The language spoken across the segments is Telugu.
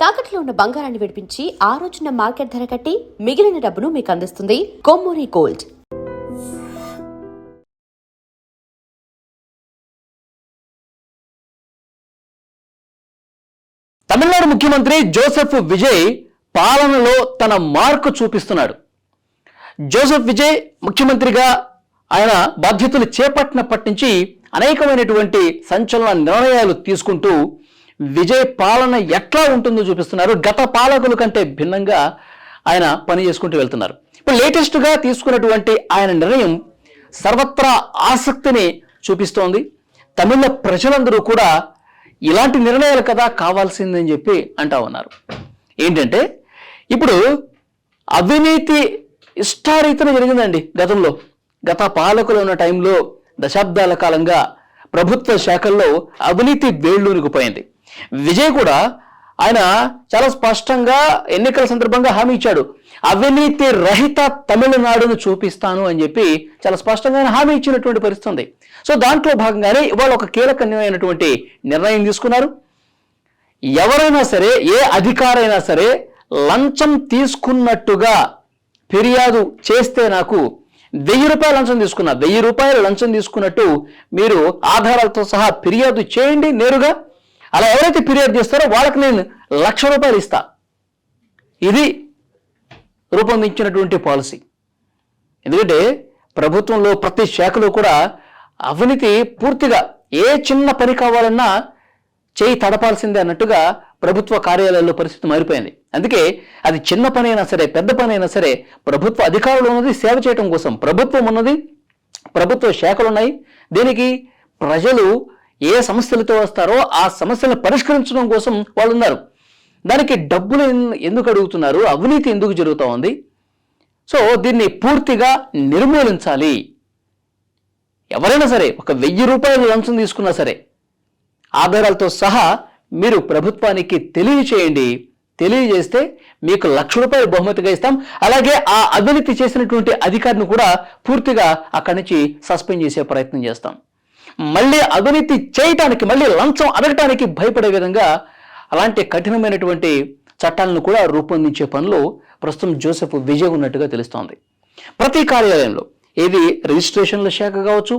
తాకట్లో ఉన్న బంగారాన్ని విడిపించి ఆ రోజున మార్కెట్ ధర కట్టి మిగిలిన డబ్బును మీకు అందిస్తుంది కొమ్మూరి గోల్డ్. తమిళనాడు ముఖ్యమంత్రి జోసెఫ్ విజయ్ పాలనలో తన మార్కు చూపిస్తున్నాడు. జోసెఫ్ విజయ్ ముఖ్యమంత్రిగా ఆయన బాధ్యతలు చేపట్టినప్పటి నుంచి అనేకమైనటువంటి సంచలన నిర్ణయాలు తీసుకుంటూ విజయ్ పాలన ఎట్లా ఉంటుందో చూపిస్తున్నారు. గత పాలకుల కంటే భిన్నంగా ఆయన పని చేసుకుంటూ వెళ్తున్నారు. ఇప్పుడు లేటెస్ట్గా తీసుకున్నటువంటి ఆయన నిర్ణయం సర్వత్రా ఆసక్తిని చూపిస్తోంది. తమిళ ప్రజలందరూ కూడా ఇలాంటి నిర్ణయాలు కదా కావాల్సిందని చెప్పి అంటా ఉన్నారు. ఏంటంటే ఇప్పుడు అవినీతి ఇష్టారీతన జరిగిందండి. గత పాలకులు ఉన్న టైంలో దశాబ్దాల కాలంగా ప్రభుత్వ శాఖల్లో అవినీతి వేళ్ళూనికిపోయింది. విజయ్ కూడా ఆయన చాలా స్పష్టంగా ఎన్నికల సందర్భంగా హామీ ఇచ్చాడు. అవినీతి రహిత తమిళనాడును చూపిస్తాను అని చెప్పి చాలా స్పష్టంగా హామీ ఇచ్చినటువంటి పరిస్థితి ఉంది. సో దాంట్లో భాగంగానే ఇవాళ ఒక కీలకమైనటువంటి నిర్ణయం తీసుకున్నారు. ఎవరైనా సరే, ఏ అధికారైనా సరే లంచం తీసుకున్నట్టుగా ఫిర్యాదు చేస్తే నాకు 1000 రూపాయలు లంచం తీసుకున్నా, 1000 రూపాయలు లంచం తీసుకున్నట్టు మీరు ఆధారాలతో సహా ఫిర్యాదు చేయండి నేరుగా. అలా ఎవరైతే ఫిర్యాదు చేస్తారో వాళ్ళకి నేను 1,00,000 రూపాయలు ఇస్తా. ఇది రూపొందించినటువంటి పాలసీ. ఎందుకంటే ప్రభుత్వంలో ప్రతి శాఖలో కూడా అవినీతి పూర్తిగా ఏ చిన్న పని కావాలన్నా చేయి తడపాల్సిందే అన్నట్టుగా ప్రభుత్వ కార్యాలయాల్లో పరిస్థితి మారిపోయింది. అందుకే అది చిన్న పని అయినా సరే, పెద్ద పని అయినా సరే, ప్రభుత్వ అధికారులు ఉన్నది సేవ చేయడం కోసం, ప్రభుత్వం ఉన్నది, ప్రభుత్వ శాఖలు ఉన్నాయి. దీనికి ప్రజలు ఏ సమస్యలతో వస్తారో ఆ సమస్యలను పరిష్కరించడం కోసం వాళ్ళు ఉన్నారు. దానికి డబ్బులు ఎందుకు అడుగుతున్నారు, అవినీతి ఎందుకు జరుగుతూ ఉంది? సో దీన్ని పూర్తిగా నిర్మూలించాలి. ఎవరైనా సరే ఒక 1000 రూపాయలు లంచం తీసుకున్నా సరే ఆధారాలతో సహా మీరు ప్రభుత్వానికి తెలియచేయండి. తెలియజేస్తే మీకు 1,00,000 రూపాయలు బహుమతిగా ఇస్తాం. అలాగే ఆ అవినీతి చేసినటువంటి అధికారిని కూడా పూర్తిగా అక్కడి నుంచి సస్పెండ్ చేసే ప్రయత్నం చేస్తాం. మళ్ళీ అవినీతి చేయటానికి, మళ్ళీ లంచం అడగటానికి భయపడే విధంగా అలాంటి కఠినమైనటువంటి చట్టాలను కూడా రూపొందించే పనిలో ప్రస్తుతం జోసెఫ్ విజయ్ ఉన్నట్టుగా తెలుస్తోంది. ప్రతి కార్యాలయంలో, ఏది రిజిస్ట్రేషన్ల శాఖ కావచ్చు,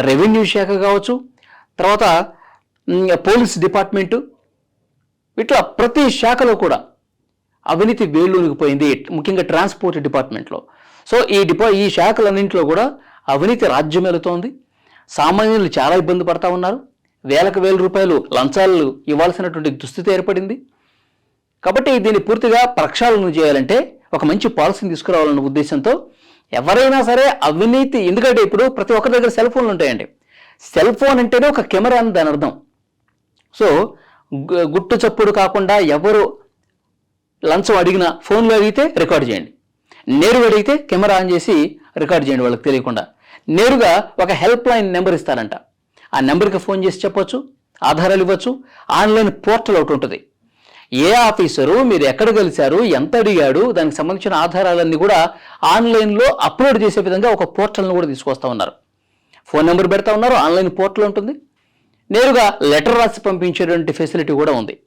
రెవెన్యూ శాఖ కావచ్చు, తర్వాత పోలీస్ డిపార్ట్మెంటు, ఇట్లా ప్రతి శాఖలో కూడా అవినీతి వేళ్ళూనికిపోయింది. ముఖ్యంగా ట్రాన్స్పోర్ట్ డిపార్ట్మెంట్లో. సో ఈ శాఖలన్నింటిలో కూడా అవినీతి రాజ్యం వెళుతోంది. సామాన్యులు చాలా ఇబ్బంది పడతా ఉన్నారు. వేలకు వేల రూపాయలు లంచాలు ఇవ్వాల్సినటువంటి దుస్థితి ఏర్పడింది. కాబట్టి దీన్ని పూర్తిగా ప్రక్షాళన చేయాలంటే ఒక మంచి పాలసీని తీసుకురావాలన్న ఉద్దేశంతో ఎవరైనా సరే అవినీతి, ఎందుకంటే ఇప్పుడు ప్రతి ఒక్కరి దగ్గర సెల్ ఫోన్లు ఉంటాయండి. సెల్ ఫోన్ అంటేనే ఒక కెమెరా అని దాని అర్థం. సో గుట్టు చప్పుడు కాకుండా ఎవరు లంచం అడిగినా ఫోన్లో అడిగితే రికార్డ్ చేయండి, నేరుగా అడిగితే కెమెరా ఆన్ చేసి రికార్డ్ చేయండి. వాళ్ళకి తెలియకుండా నేరుగా ఒక హెల్ప్ లైన్ నెంబర్ ఇస్తారంట. ఆ నెంబర్కి ఫోన్ చేసి చెప్పొచ్చు, ఆధారాలు ఇవ్వచ్చు. ఆన్లైన్ పోర్టల్ ఒకటి ఉంటుంది. ఏ ఆఫీసరు మీరు ఎక్కడ కలిశారు, ఎంత అడిగాడు, దానికి సంబంధించిన ఆధారాలన్నీ కూడా ఆన్లైన్లో అప్లోడ్ చేసే విధంగా ఒక పోర్టల్ను కూడా తీసుకొస్తా ఉన్నారు. ఫోన్ నెంబర్ పెడతా ఉన్నారు, ఆన్లైన్ పోర్టల్ ఉంటుంది, నేరుగా లెటర్ రాసి పంపించేటువంటి ఫెసిలిటీ కూడా ఉంది.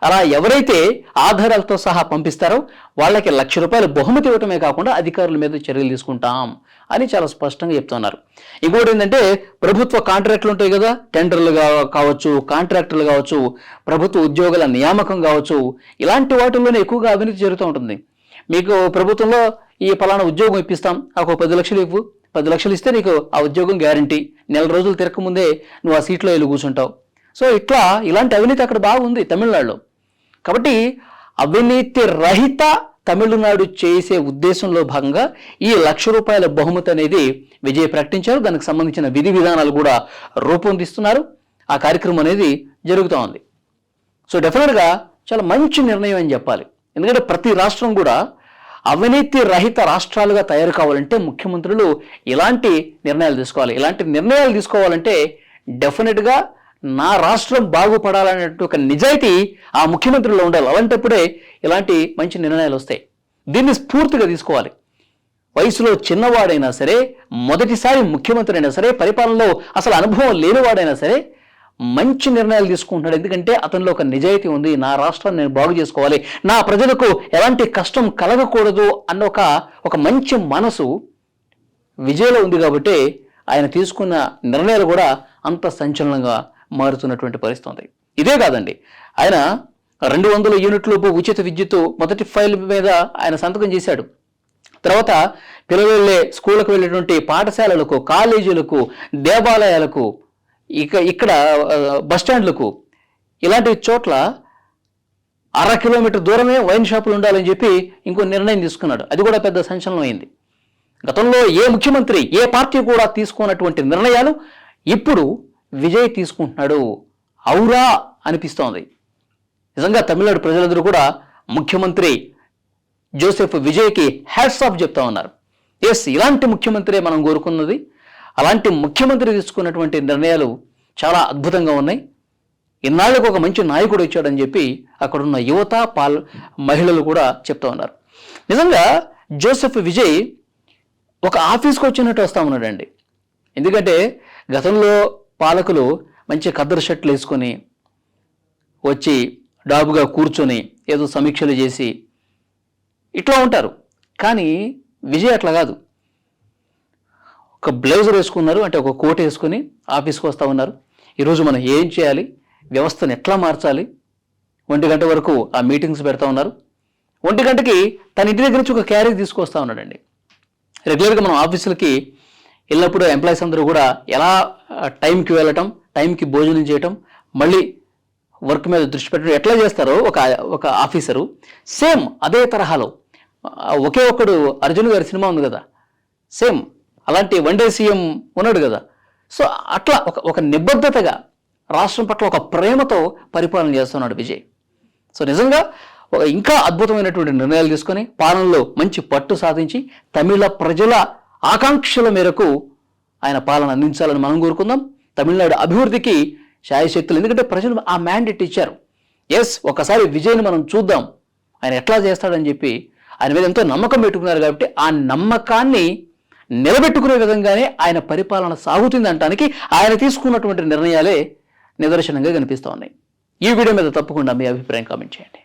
అలా ఎవరైతే ఆధారాలతో సహా పంపిస్తారో వాళ్ళకి 1,00,000 రూపాయలు బహుమతి ఇవ్వటమే కాకుండా అధికారుల మీద చర్యలు తీసుకుంటాం అని చాలా స్పష్టంగా చెప్తున్నారు. ఇంకోటి ఏంటంటే ప్రభుత్వ కాంట్రాక్టులు ఉంటాయి కదా, టెండర్లు కావచ్చు, కాంట్రాక్టర్లు కావచ్చు, ప్రభుత్వ ఉద్యోగుల నియామకం కావచ్చు, ఇలాంటి వాటిల్లోనే ఎక్కువగా అవినీతి జరుగుతూ ఉంటుంది. మీకు ప్రభుత్వంలో ఈ ఫలానా ఉద్యోగం ఇప్పిస్తాం, ఒక 10 లక్షలు ఇవ్వు, 10 లక్షలు ఇస్తే నీకు ఆ ఉద్యోగం గ్యారంటీ, నెల రోజులు తిరగకముందే నువ్వు ఆ సీట్లో వెళ్ళి కూర్చుంటావు. సో ఇలాంటి అవినీతి అక్కడ బాగుంది తమిళనాడులో. కాబట్టి అవినీతి రహిత తమిళనాడు చేసే ఉద్దేశంలో భాగంగా ఈ 1,00,000 రూపాయల బహుమతి అనేది విజయ్ ప్రకటించారు. దానికి సంబంధించిన విధి విధానాలు కూడా రూపొందిస్తున్నారు. ఆ కార్యక్రమం అనేది జరుగుతూ ఉంది. సో డెఫినెట్గా చాలా మంచి నిర్ణయం అని చెప్పాలి. ఎందుకంటే ప్రతి రాష్ట్రం కూడా అవినీతి రహిత రాష్ట్రాలుగా తయారు కావాలంటే ముఖ్యమంత్రులు ఇలాంటి నిర్ణయాలు తీసుకోవాలి. ఇలాంటి నిర్ణయాలు తీసుకోవాలంటే డెఫినెట్గా నా రాష్ట్రం బాగుపడాలనేటువంటి ఒక నిజాయితీ ఆ ముఖ్యమంత్రిలో ఉండాలి. అలాంటప్పుడే ఇలాంటి మంచి నిర్ణయాలు వస్తాయి. దీన్ని స్ఫూర్తిగా తీసుకోవాలి. వయసులో చిన్నవాడైనా సరే, మొదటిసారి ముఖ్యమంత్రి అయినా సరే, పరిపాలనలో అసలు అనుభవం లేనివాడైనా సరే, మంచి నిర్ణయాలు తీసుకుంటున్నాడు. ఎందుకంటే అతనిలో ఒక నిజాయితీ ఉంది. నా రాష్ట్రాన్ని నేను బాగు చేసుకోవాలి, నా ప్రజలకు ఎలాంటి కష్టం కలగకూడదు అన్న ఒక మంచి మనసు విజయ్లో ఉంది. కాబట్టి ఆయన తీసుకున్న నిర్ణయాలు కూడా అంత సంచలనంగా మారుతున్నటువంటి పరిస్థితి ఉంది. ఇదే కాదండి, ఆయన 200 యూనిట్ల ఉచిత విద్యుత్ మొదటి ఫైల్ మీద ఆయన సంతకం చేశాడు. తర్వాత పిల్లలు వెళ్ళే స్కూళ్ళకు వెళ్ళేటువంటి పాఠశాలలకు, కాలేజీలకు, దేవాలయాలకు, ఇక్కడ బస్టాండ్లకు, ఇలాంటి చోట్ల 1/2 కిలోమీటర్ దూరమే వైన్ షాపులు ఉండాలని చెప్పి ఇంకో నిర్ణయం తీసుకున్నాడు. అది కూడా పెద్ద సంచలనం అయింది. గతంలో ఏ ముఖ్యమంత్రి, ఏ పార్టీ కూడా తీసుకున్నటువంటి నిర్ణయాలు ఇప్పుడు విజయ్ తీసుకుంటున్నాడు. ఔరా అనిపిస్తోంది. నిజంగా తమిళనాడు ప్రజలందరూ కూడా ముఖ్యమంత్రి జోసెఫ్ విజయ్కి హ్యాట్స్ ఆఫ్ చెప్తా ఉన్నారు. ఎస్, ఇలాంటి ముఖ్యమంత్రి మనం కోరుకున్నది. అలాంటి ముఖ్యమంత్రి తీసుకున్నటువంటి నిర్ణయాలు చాలా అద్భుతంగా ఉన్నాయి. ఇన్నాళ్ళకు ఒక మంచి నాయకుడు వచ్చాడని చెప్పి అక్కడున్న యువత, మహిళలు కూడా చెప్తా ఉన్నారు. నిజంగా జోసెఫ్ విజయ్ ఒక ఆఫీస్కి వచ్చినట్టు వస్తూ ఉన్నాడండి. ఎందుకంటే గతంలో పాలకులు మంచి ఖద్దరు షర్ట్లు వేసుకొని వచ్చి డాబుగా కూర్చొని ఏదో సమీక్షలు చేసి ఇట్లా ఉంటారు. కానీ విజయ్ అట్లా కాదు. ఒక బ్లౌజర్ వేసుకున్నారు, అంటే ఒక కోట్ వేసుకొని ఆఫీస్కి వస్తూ ఉన్నారు. ఈరోజు మనం ఏం చేయాలి, వ్యవస్థను ఎట్లా మార్చాలి, 1 గంట వరకు ఆ మీటింగ్స్ పెడతా ఉన్నారు. 1 గంటకి తన ఇంటి దగ్గర నుంచి ఒక క్యారేజ్ తీసుకొస్తా ఉన్నాడండి. రెగ్యులర్గా మనం ఆఫీసులకి వెళ్ళినప్పుడు ఎంప్లాయీస్ అందరూ కూడా ఎలా టైంకి వెళ్ళటం, టైంకి భోజనం చేయటం, మళ్ళీ వర్క్ మీద దృష్టి పెట్టడం ఎట్లా చేస్తారో ఒక ఆఫీసరు, సేమ్ అదే తరహాలో ఒకే ఒక్కడు అర్జున్ గారి సినిమా ఉంది కదా, సేమ్ అలాంటి వన్ డే సీఎం ఉన్నాడు కదా. సో అట్లా ఒక నిబద్ధతగా రాష్ట్రం పట్ల ఒక ప్రేమతో పరిపాలన చేస్తున్నాడు విజయ్. సో నిజంగా ఇంకా అద్భుతమైనటువంటి నిర్ణయాలు తీసుకొని పాలనలో మంచి పట్టు సాధించి తమిళ ప్రజల ఆకాంక్షల మేరకు ఆయన పాలన అందించాలని మనం కోరుకుందాం. తమిళనాడు అభివృద్ధికి శాయశక్తులు, ఎందుకంటే ప్రజలు ఆ మ్యాండేట్ ఇచ్చారు. ఎస్, ఒకసారి విజయ్ని మనం చూద్దాం ఆయన ఎట్లా చేస్తాడని చెప్పి ఆయన మీద ఎంతో నమ్మకం పెట్టుకున్నారు. కాబట్టి ఆ నమ్మకాన్ని నిలబెట్టుకునే విధంగానే ఆయన పరిపాలన సాగుతుంది అనడానికి ఆయన తీసుకున్నటువంటి నిర్ణయాలే నిదర్శనంగా కనిపిస్తూ ఉన్నాయి. ఈ వీడియో మీద తప్పకుండా మీ అభిప్రాయం కామెంట్ చేయండి.